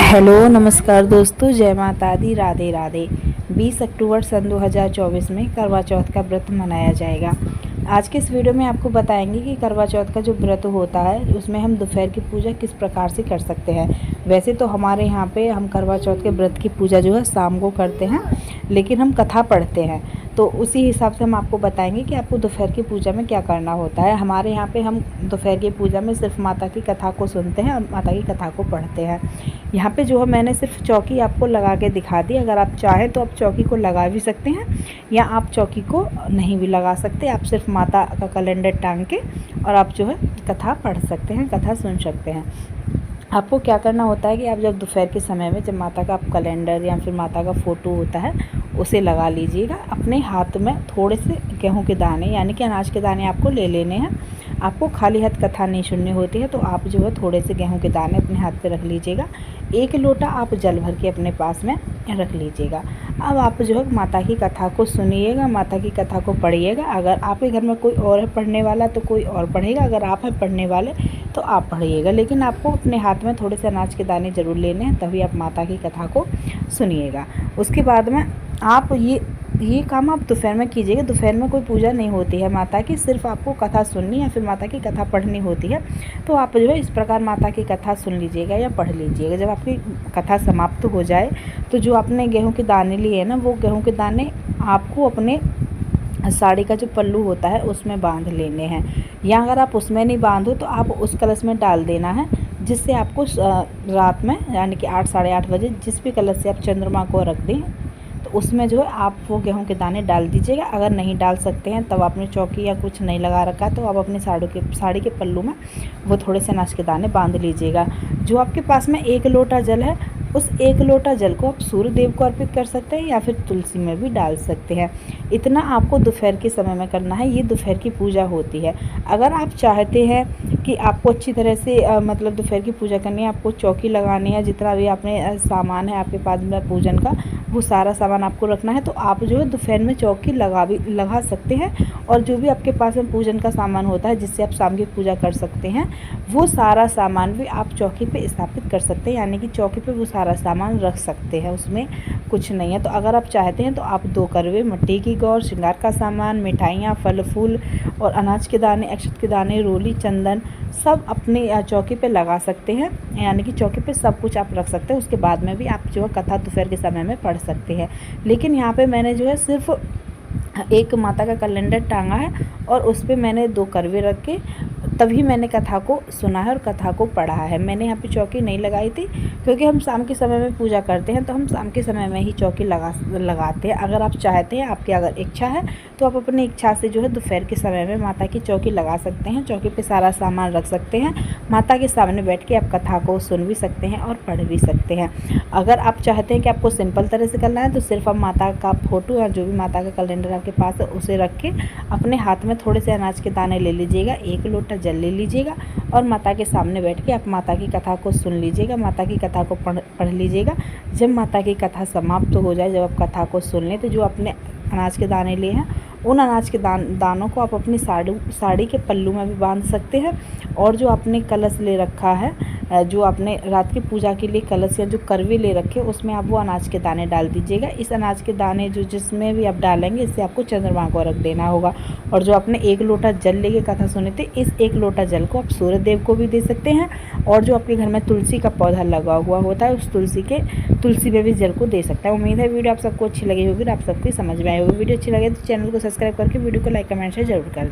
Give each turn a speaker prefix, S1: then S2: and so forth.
S1: Hello नमस्कार दोस्तों, जय माता दी, राधे राधे। 20 अक्टूबर सन 2024 में करवा चौथ का व्रत मनाया जाएगा। आज के इस वीडियो में आपको बताएंगे कि करवा चौथ का जो व्रत होता है उसमें हम दोपहर की पूजा किस प्रकार से कर सकते हैं। वैसे तो हमारे यहाँ पे हम करवा चौथ के व्रत की पूजा जो है शाम को करते हैं, लेकिन हम कथा पढ़ते हैं, तो उसी हिसाब से हम आपको बताएंगे कि आपको दोपहर की पूजा में क्या करना होता है। हमारे यहाँ पे हम दोपहर की पूजा में सिर्फ माता की कथा को सुनते हैं और माता की कथा को पढ़ते हैं। यहाँ पे जो है मैंने सिर्फ चौकी आपको लगा के दिखा दी। अगर आप चाहें तो आप चौकी को लगा भी सकते हैं या आप चौकी को नहीं भी लगा सकते। आप सिर्फ माता का कैलेंडर टांग के और आप जो है कथा पढ़ सकते हैं, कथा सुन सकते हैं। आपको क्या करना होता है कि आप जब दोपहर के समय में जब माता का आप कैलेंडर या फिर माता का फ़ोटो होता है उसे लगा लीजिएगा। अपने हाथ में थोड़े से गेहूं के दाने यानी कि अनाज के दाने आपको ले लेने हैं। आपको खाली हाथ कथा नहीं सुननी होती है, तो आप जो है थोड़े से गेहूं के दाने अपने हाथ पे रख लीजिएगा। 1 लोटा आप जल भर के अपने पास में रख लीजिएगा। अब आप जो है माता की कथा को सुनिएगा, माता की कथा को पढ़िएगा। अगर आपके घर में कोई और है पढ़ने वाला तो कोई और पढ़ेगा, अगर आप हैं पढ़ने वाले तो आप पढ़िएगा, लेकिन आपको अपने हाथ में थोड़े से अनाज के दाने ज़रूर लेने हैं, तभी आप माता की कथा को सुनिएगा। उसके बाद में आप ये काम आप दोपहर में कीजिएगा। दोपहर में कोई पूजा नहीं होती है माता की, सिर्फ आपको कथा सुननी या फिर माता की कथा पढ़नी होती है। तो आप जो है इस प्रकार माता की कथा सुन लीजिएगा या पढ़ लीजिएगा। जब आपकी कथा समाप्त हो जाए तो जो आपने गेहूं के दाने लिए हैं ना, वो गेहूं के दाने आपको अपने साड़ी का जो पल्लू होता है उसमें बांध लेने हैं, या अगर आप उसमें नहीं बांधो तो आप उस कलश में डाल देना है, जिससे आपको रात में यानी कि 8 साढ़े 8 बजे जिस भी कलश से आप चंद्रमा को रख दें तो उसमें जो है आप वो गेहूं के दाने डाल दीजिएगा। अगर नहीं डाल सकते हैं तब आपने चौकी या कुछ नहीं लगा रखा है तो आप अपने साड़ी के पल्लू में वो थोड़े से अनाज के दाने बांध लीजिएगा। जो आपके पास में 1 लोटा जल है, उस 1 लोटा जल को आप सूर्य देव को अर्पित कर सकते हैं या फिर तुलसी में भी डाल सकते हैं। इतना आपको दोपहर के समय में करना है। ये दोपहर की पूजा होती है। अगर आप चाहते हैं कि आपको अच्छी तरह से मतलब दोपहर की पूजा करनी है, आपको चौकी लगानी है, जितना भी आपने सामान है आपके पास में पूजन का वो सारा सामान आपको रखना है, तो आप जो है दोपहर में चौकी लगा सकते हैं। और जो भी आपके पास में पूजन का सामान होता है जिससे आप शाम की पूजा कर सकते हैं, वो सारा सामान भी आप चौकी पे स्थापित कर सकते हैं, यानी कि चौकी पे वो सारा सामान रख सकते हैं, उसमें कुछ नहीं है। तो अगर आप चाहते हैं तो आप 2 करवे, मिट्टी की गौर, श्रृंगार का सामान, मिठाइयाँ, फल फूल और अनाज के दाने, अक्षत के दाने, रोली, चंदन सब अपने चौकी पे लगा सकते हैं, यानी कि चौकी पे सब कुछ आप रख सकते हैं। उसके बाद में भी आप जो है कथा दोपहर के समय में पढ़ सकते हैं। लेकिन यहाँ पे मैंने जो है सिर्फ एक माता का कैलेंडर टांगा है और उस पर मैंने 2 करवे रख के तभी मैंने कथा को सुना है और कथा को पढ़ा है। मैंने यहाँ पे चौकी नहीं लगाई थी, क्योंकि हम शाम के समय में पूजा करते हैं तो हम शाम के समय में ही चौकी लगाते हैं। अगर आप चाहते हैं, आपकी अगर इच्छा है तो आप अपनी इच्छा से जो है दोपहर के समय में माता की चौकी लगा सकते हैं। चौकी पे सारा सामान रख सकते हैं, माता के सामने बैठ के आप कथा को सुन भी सकते हैं और पढ़ भी सकते हैं। अगर आप चाहते हैं कि आपको सिंपल तरह से करना है तो सिर्फ आप माता का फ़ोटो या जो भी माता का कैलेंडर आपके पास है उसे रख के अपने हाथ में थोड़े से अनाज के दाने ले लीजिएगा, 1 लोटा जल ले लीजिएगा और माता के सामने बैठ के आप माता की कथा को सुन लीजिएगा, माता की कथा को पढ़ लीजिएगा। जब माता की कथा समाप्त हो जाए, जब आप कथा को सुन लें, तो जो आपने अनाज के दाने लिए हैं उन अनाज के दानों को आप अपनी साड़ी के पल्लू में भी बांध सकते हैं। और जो आपने कलश ले रखा है, जो आपने रात की पूजा के लिए कलश या जो करवे ले रखे, उसमें आप वो अनाज के दाने डाल दीजिएगा। इस अनाज के दाने जो जिसमें भी आप डालेंगे, इससे आपको चंद्रमा को रख देना होगा। और जो आपने 1 लोटा जल लेके कथा सुनी थी, इस 1 लोटा जल को आप सूर्य देव को भी दे सकते हैं। और जो आपके घर में तुलसी का पौधा लगा हुआ होता है, उस तुलसी में भी जल को दे सकता है। उम्मीद है वीडियो आप सबको अच्छी लगी होगी और आप सबको समझ में आई होगी। वीडियो अच्छी लगे तो चैनल को सब्सक्राइब करके वीडियो को लाइक कमेंट शेयर जरूर कर दें।